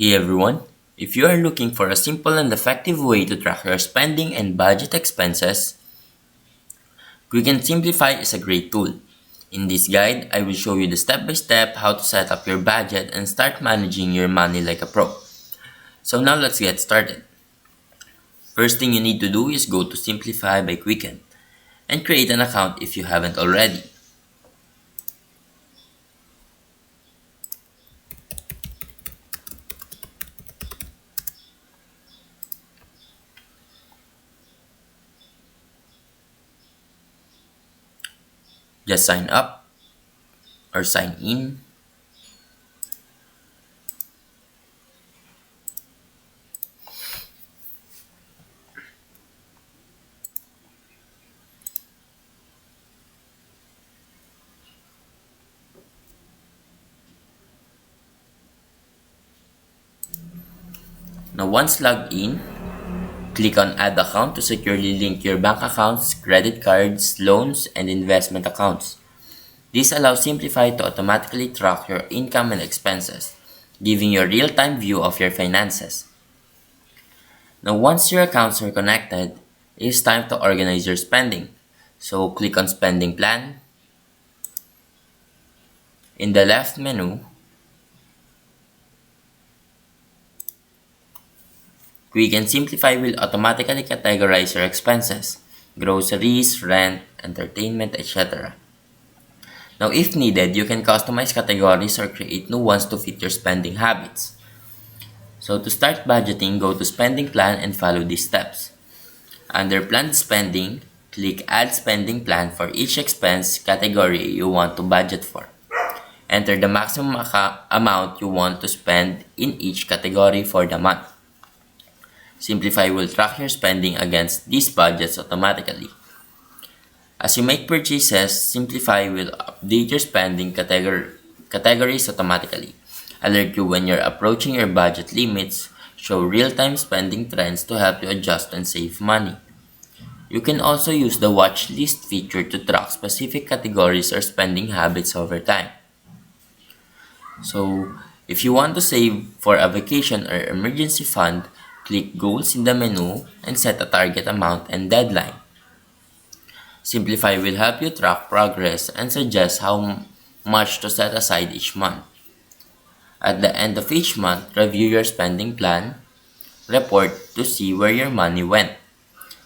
Hey everyone, if you are looking for a simple and effective way to track your spending and budget expenses, Quicken Simplify is a great tool. In this guide, I will show you the step-by-step how to set up your budget and start managing your money like a pro. So now let's get started. First thing you need to do is go to Simplify by Quicken and create an account if you haven't already. Just sign up or sign in. Now once logged in, click on Add Account to securely link your bank accounts, credit cards, loans, and investment accounts. This allows Simplify to automatically track your income and expenses, giving you a real-time view of your finances. Now once your accounts are connected, it is time to organize your spending. So click on Spending Plan. In the left menu, Quick and Simplify will automatically categorize your expenses, groceries, rent, entertainment, etc. Now if needed, you can customize categories or create new ones to fit your spending habits. So to start budgeting, go to Spending Plan and follow these steps. Under Planned Spending, click Add Spending Plan for each expense category you want to budget for. Enter the maximum amount you want to spend in each category for the month. Simplify will track your spending against these budgets automatically. As you make purchases, Simplify will update your spending categories automatically, alert you when you're approaching your budget limits, show real-time spending trends to help you adjust and save money. You can also use the watch list feature to track specific categories or spending habits over time. So, if you want to save for a vacation or emergency fund, click Goals in the menu and set a target amount and deadline. Simplify will help you track progress and suggest how much to set aside each month. At the end of each month, review your spending plan report to see where your money went,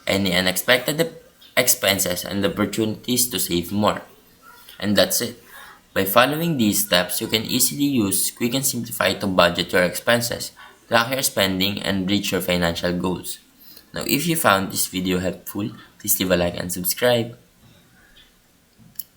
any unexpected expenses, and opportunities to save more. And that's it. By following these steps, you can easily use Quick and Simplify to budget your expenses, track your spending, and reach your financial goals. Now, if you found this video helpful, please leave a like and subscribe.